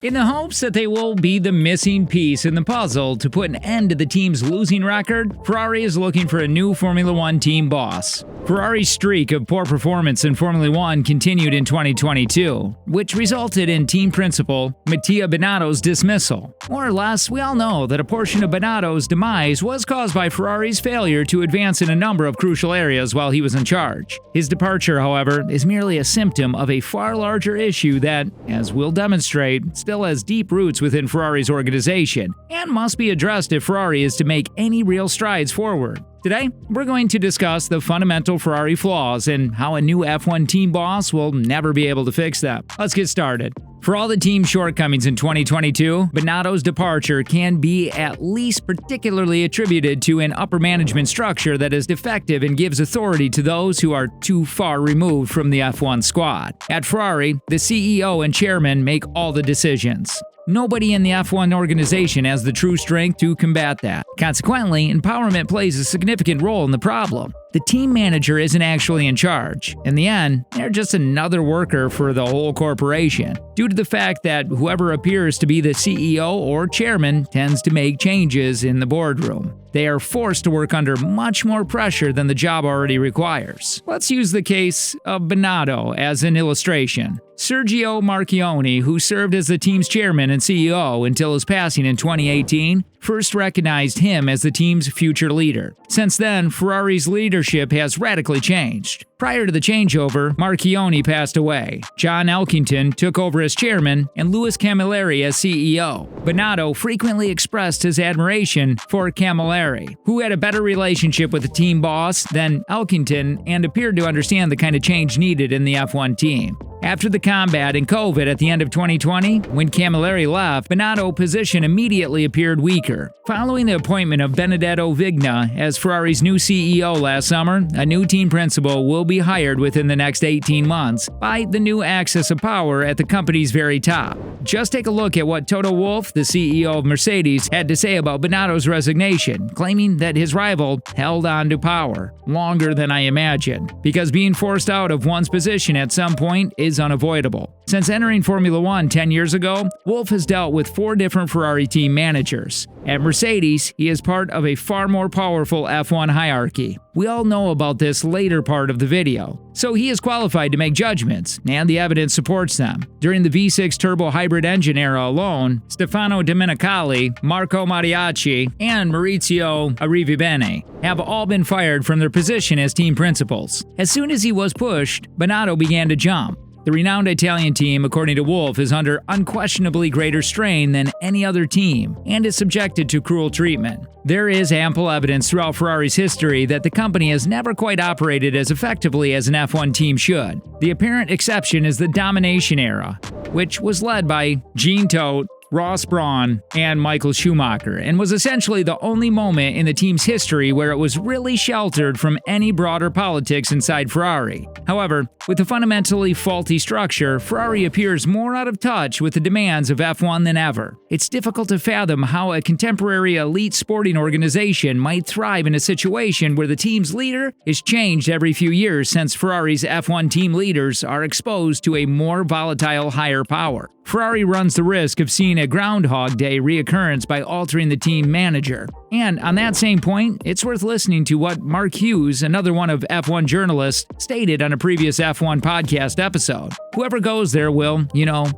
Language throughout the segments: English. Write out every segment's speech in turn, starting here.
In the hopes that they will be the missing piece in the puzzle to put an end to the team's losing record, Ferrari is looking for a new Formula One team boss. Ferrari's streak of poor performance in Formula One continued in 2022, which resulted in team principal Mattia Binotto's dismissal. More or less, we all know that a portion of Binotto's demise was caused by Ferrari's failure to advance in a number of crucial areas while he was in charge. His departure, however, is merely a symptom of a far larger issue that, as we'll demonstrate, still has deep roots within Ferrari's organization and must be addressed if Ferrari is to make any real strides forward. Today, we're going to discuss the fundamental Ferrari flaws and how a new F1 team boss will never be able to fix them. Let's get started. For all the team's shortcomings in 2022, Binotto's departure can be at least particularly attributed to an upper management structure that is defective and gives authority to those who are too far removed from the F1 squad. At Ferrari, the CEO and chairman make all the decisions. Nobody in the F1 organization has the true strength to combat that. Consequently, empowerment plays a significant role in the problem. The team manager isn't actually in charge. In the end, they're just another worker for the whole corporation, due to the fact that whoever appears to be the CEO or chairman tends to make changes in the boardroom. They are forced to work under much more pressure than the job already requires. Let's use the case of Binotto as an illustration. Sergio Marchionne, who served as the team's chairman and CEO until his passing in 2018, first recognized him as the team's future leader. Since then, Ferrari's leadership has radically changed. Prior to the changeover, Marchionne passed away. John Elkington took over as chairman and Louis Camilleri as CEO. Binotto frequently expressed his admiration for Camilleri, who had a better relationship with the team boss than Elkington and appeared to understand the kind of change needed in the F1 team. After the combat in COVID at the end of 2020, when Camilleri left, Binotto's position immediately appeared weaker. Following the appointment of Benedetto Vigna as Ferrari's new CEO last summer, a new team principal will be hired within the next 18 months by the new axis of power at the company's very top. Just take a look at what Toto Wolff, the CEO of Mercedes, had to say about Binotto's resignation, claiming that his rival held on to power longer than I imagined, because being forced out of one's position at some point is unavoidable. Since entering Formula One 10 years ago, Wolff has dealt with 4 different Ferrari team managers. At Mercedes, he is part of a far more powerful F1 hierarchy. We all know about this later part of the video, so he is qualified to make judgments, and the evidence supports them. During the V6 turbo hybrid engine era alone, Stefano Domenicali, Marco Mariachi, and Maurizio Arrivabene have all been fired from their position as team principals. As soon as he was pushed, Binotto began to jump. The renowned Italian team, according to Wolff, is under unquestionably greater strain than any other team and is subjected to cruel treatment. There is ample evidence throughout Ferrari's history that the company has never quite operated as effectively as an F1 team should. The apparent exception is the domination era, which was led by Jean Todt, Ross Brawn, and Michael Schumacher, and was essentially the only moment in the team's history where it was really sheltered from any broader politics inside Ferrari. However, with the fundamentally faulty structure, Ferrari appears more out of touch with the demands of F1 than ever. It's difficult to fathom how a contemporary elite sporting organization might thrive in a situation where the team's leader is changed every few years, since Ferrari's F1 team leaders are exposed to a more volatile higher power. Ferrari runs the risk of seeing a Groundhog Day reoccurrence by altering the team manager. And on that same point, it's worth listening to what Mark Hughes, another one of F1 journalists, stated on a previous F1 podcast episode. Whoever goes there will,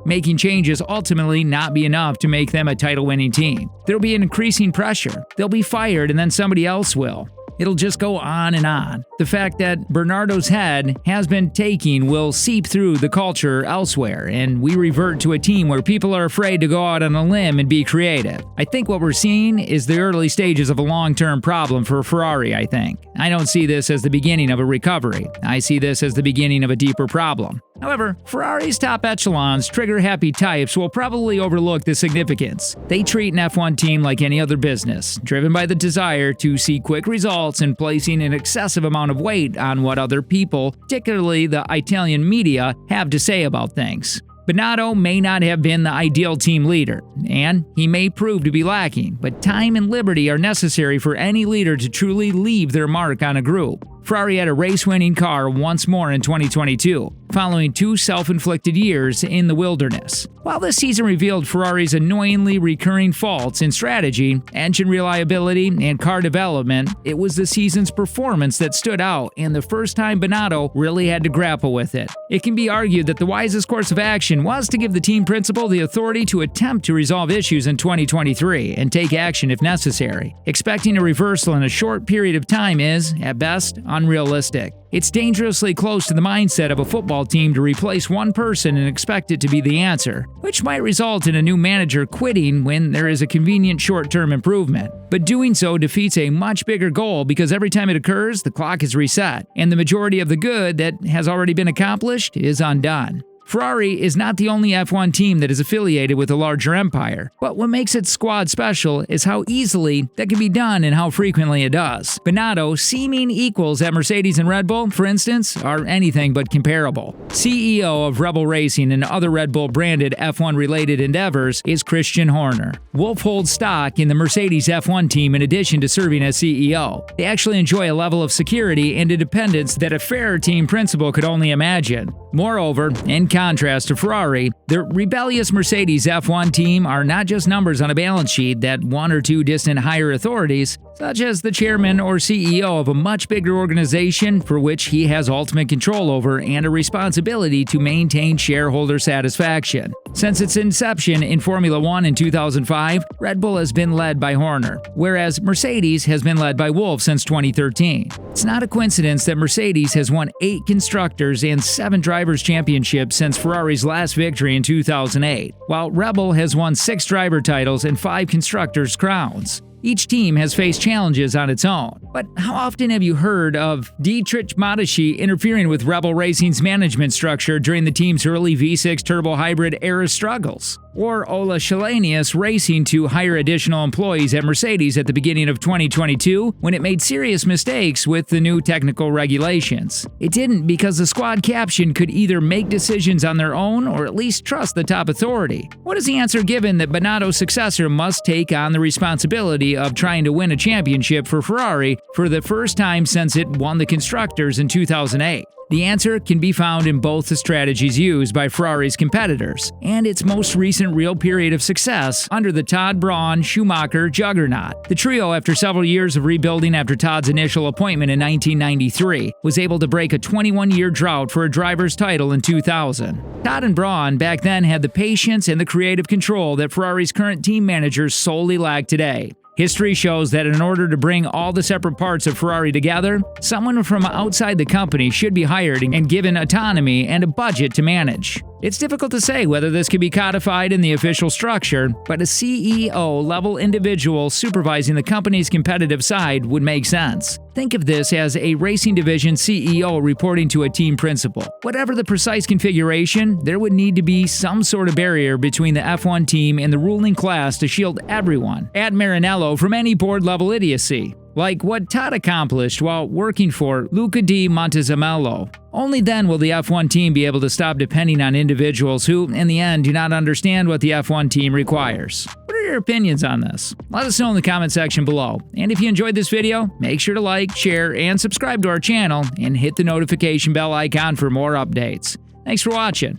making changes ultimately not be enough to make them a title-winning team. There'll be an increasing pressure. They'll be fired and then somebody else will. It'll just go on and on. The fact that Bernardo's head has been taking will seep through the culture elsewhere, and we revert to a team where people are afraid to go out on a limb and be creative. I think what we're seeing is the early stages of a long-term problem for Ferrari, I think. I don't see this as the beginning of a recovery. I see this as the beginning of a deeper problem. However, Ferrari's top echelons, trigger-happy types, will probably overlook the significance. They treat an F1 team like any other business, driven by the desire to see quick results and placing an excessive amount of weight on what other people, particularly the Italian media, have to say about things. Binotto may not have been the ideal team leader, and he may prove to be lacking, but time and liberty are necessary for any leader to truly leave their mark on a group. Ferrari had a race-winning car once more in 2022, following 2 self-inflicted years in the wilderness. While this season revealed Ferrari's annoyingly recurring faults in strategy, engine reliability, and car development, it was the season's performance that stood out and the first time Binotto really had to grapple with it. It can be argued that the wisest course of action was to give the team principal the authority to attempt to resolve issues in 2023 and take action if necessary. Expecting a reversal in a short period of time is, at best, unrealistic. It's dangerously close to the mindset of a football team to replace one person and expect it to be the answer, which might result in a new manager quitting when there is a convenient short-term improvement. But doing so defeats a much bigger goal because every time it occurs, the clock is reset, and the majority of the good that has already been accomplished is undone. Ferrari is not the only F1 team that is affiliated with a larger empire, but what makes its squad special is how easily that can be done and how frequently it does. Binotto, seeming equals at Mercedes and Red Bull, for instance, are anything but comparable. CEO of Rebel Racing and other Red Bull branded F1-related endeavors is Christian Horner. Wolf holds stock in the Mercedes F1 team in addition to serving as CEO. They actually enjoy a level of security and independence that a fair team principal could only imagine. Moreover, in contrast to Ferrari, the rebellious Mercedes F1 team are not just numbers on a balance sheet that one or two distant higher authorities, such as the chairman or CEO of a much bigger organization for which he has ultimate control over and a responsibility to maintain shareholder satisfaction. Since its inception in Formula One in 2005, Red Bull has been led by Horner, whereas Mercedes has been led by Wolff since 2013. It's not a coincidence that Mercedes has won 8 constructors and 7 drivers' championships since Ferrari's last victory in 2008, while Red Bull has won 6 driver titles and 5 constructors' crowns. Each team has faced challenges on its own. But how often have you heard of Dietrich Mateschitz interfering with Rebel Racing's management structure during the team's early V6 turbo hybrid era struggles? Or Ola Shalanius racing to hire additional employees at Mercedes at the beginning of 2022 when it made serious mistakes with the new technical regulations? It didn't because the squad captain could either make decisions on their own or at least trust the top authority. What is the answer given that Binotto's successor must take on the responsibility of trying to win a championship for Ferrari for the first time since it won the Constructors in 2008? The answer can be found in both the strategies used by Ferrari's competitors and its most recent real period of success under the Todd Braun-Schumacher juggernaut. The trio, after several years of rebuilding after Todd's initial appointment in 1993, was able to break a 21-year drought for a driver's title in 2000. Todd and Braun back then had the patience and the creative control that Ferrari's current team managers solely lack today. History shows that in order to bring all the separate parts of Ferrari together, someone from outside the company should be hired and given autonomy and a budget to manage. It's difficult to say whether this can be codified in the official structure, but a CEO-level individual supervising the company's competitive side would make sense. Think of this as a racing division CEO reporting to a team principal. Whatever the precise configuration, there would need to be some sort of barrier between the F1 team and the ruling class to shield everyone at Maranello from any board-level idiocy, like what Todd accomplished while working for Luca di Montezemolo. Only then will the F1 team be able to stop depending on individuals who, in the end, do not understand what the F1 team requires. What are your opinions on this? Let us know in the comment section below. And if you enjoyed this video, make sure to like, share, and subscribe to our channel, and hit the notification bell icon for more updates. Thanks for watching.